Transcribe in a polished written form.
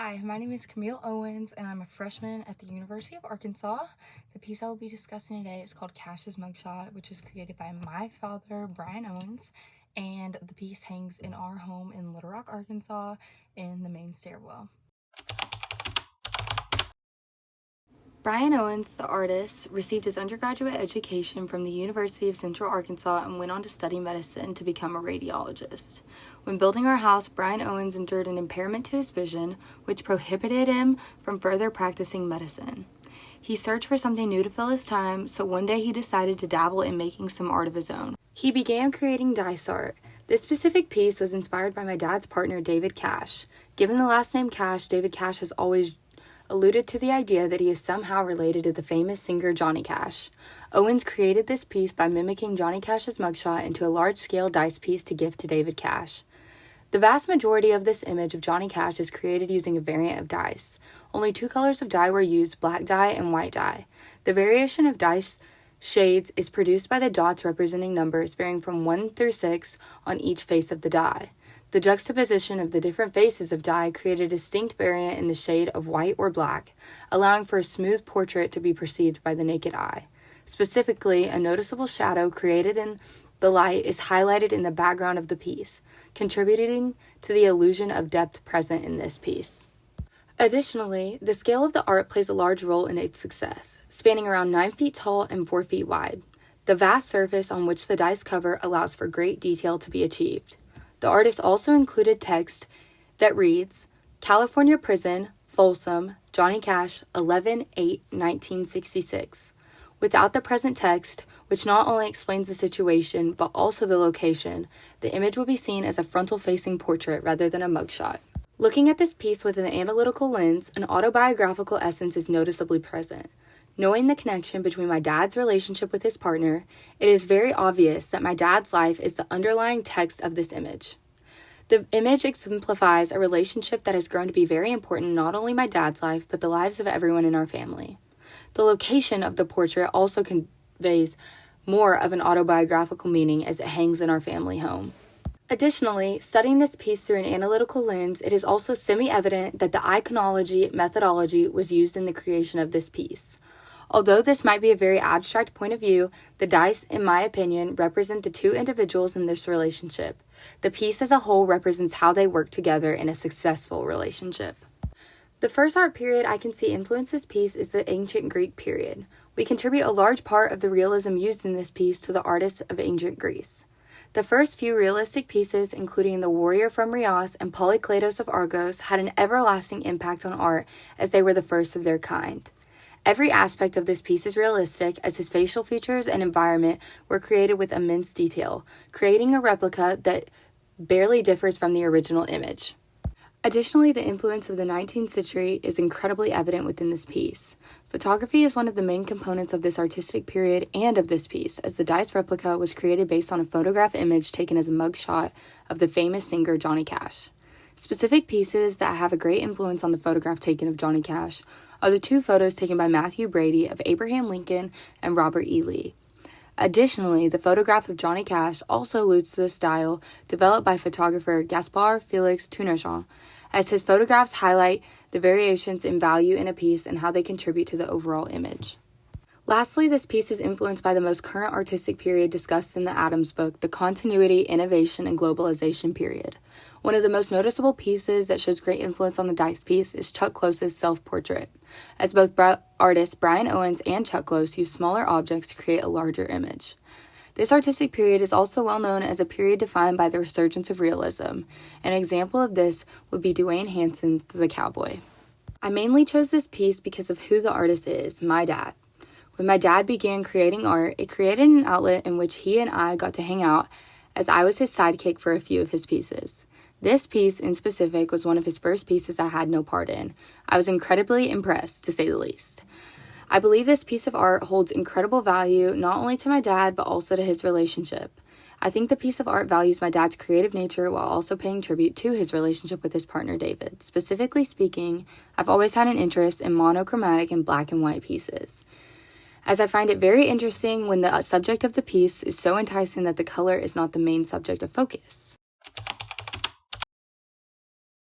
Hi, my name is Camille Owens, and I'm a freshman at the University of Arkansas. The piece I will be discussing today is called Cash's Mugshot, which was created by my father, Brian Owens, and the piece hangs in our home in Little Rock, Arkansas, in the main stairwell. Brian Owens, the artist, received his undergraduate education from the University of Central Arkansas and went on to study medicine to become a radiologist. When building our house, Brian Owens endured an impairment to his vision, which prohibited him from further practicing medicine. He searched for something new to fill his time, so one day he decided to dabble in making some art of his own. He began creating dice art. This specific piece was inspired by my dad's partner, David Cash. Given the last name Cash, David Cash has always alluded to the idea that he is somehow related to the famous singer Johnny Cash. Owens created this piece by mimicking Johnny Cash's mugshot into a large-scale dice piece to give to David Cash. The vast majority of this image of Johnny Cash is created using a variant of dice. Only two colors of die were used, black die and white die. The variation of dice shades is produced by the dots representing numbers varying from 1 through 6 on each face of the die. The juxtaposition of the different faces of die created a distinct variant in the shade of white or black, allowing for a smooth portrait to be perceived by the naked eye. Specifically, a noticeable shadow created in the light is highlighted in the background of the piece, contributing to the illusion of depth present in this piece. Additionally, the scale of the art plays a large role in its success, spanning around 9 feet tall and 4 feet wide. The vast surface on which the dice cover allows for great detail to be achieved. The artist also included text that reads, California Prison, Folsom, Johnny Cash, 11/8/1966. Without the present text, which not only explains the situation but also the location, the image will be seen as a frontal-facing portrait rather than a mugshot. Looking at this piece with an analytical lens, an autobiographical essence is noticeably present. Knowing the connection between my dad's relationship with his partner, it is very obvious that my dad's life is the underlying text of this image. The image exemplifies a relationship that has grown to be very important in not only my dad's life, but the lives of everyone in our family. The location of the portrait also conveys more of an autobiographical meaning as it hangs in our family home. Additionally, studying this piece through an analytical lens, it is also semi-evident that the iconology methodology was used in the creation of this piece. Although this might be a very abstract point of view, the dice, in my opinion, represent the two individuals in this relationship. The piece as a whole represents how they work together in a successful relationship. The first art period I can see influence this piece is the ancient Greek period. We contribute a large part of the realism used in this piece to the artists of ancient Greece. The first few realistic pieces, including the Warrior from Rios and Polykleitos of Argos, had an everlasting impact on art as they were the first of their kind. Every aspect of this piece is realistic, as his facial features and environment were created with immense detail, creating a replica that barely differs from the original image. Additionally, the influence of the 19th century is incredibly evident within this piece. Photography is one of the main components of this artistic period and of this piece, as the dice replica was created based on a photograph image taken as a mugshot of the famous singer Johnny Cash. Specific pieces that have a great influence on the photograph taken of Johnny Cash are the two photos taken by Matthew Brady of Abraham Lincoln and Robert E. Lee. Additionally, the photograph of Johnny Cash also alludes to the style developed by photographer Gaspard Félix Tournejean, as his photographs highlight the variations in value in a piece and how they contribute to the overall image. Lastly, this piece is influenced by the most current artistic period discussed in the Adams book, the Continuity, Innovation, and Globalization period. One of the most noticeable pieces that shows great influence on the dice piece is Chuck Close's self-portrait, as both artists Brian Owens and Chuck Close use smaller objects to create a larger image. This artistic period is also well known as a period defined by the resurgence of realism. An example of this would be Dwayne Hanson's The Cowboy. I mainly chose this piece because of who the artist is, my dad. When my dad began creating art, it created an outlet in which he and I got to hang out, as I was his sidekick for a few of his pieces. This piece in specific was one of his first pieces I had no part in. I was incredibly impressed, to say the least. I believe this piece of art holds incredible value not only to my dad but also to his relationship. I think the piece of art values my dad's creative nature while also paying tribute to his relationship with his partner David. Specifically speaking, I've always had an interest in monochromatic and black and white pieces, as I find it very interesting when the subject of the piece is so enticing that the color is not the main subject of focus.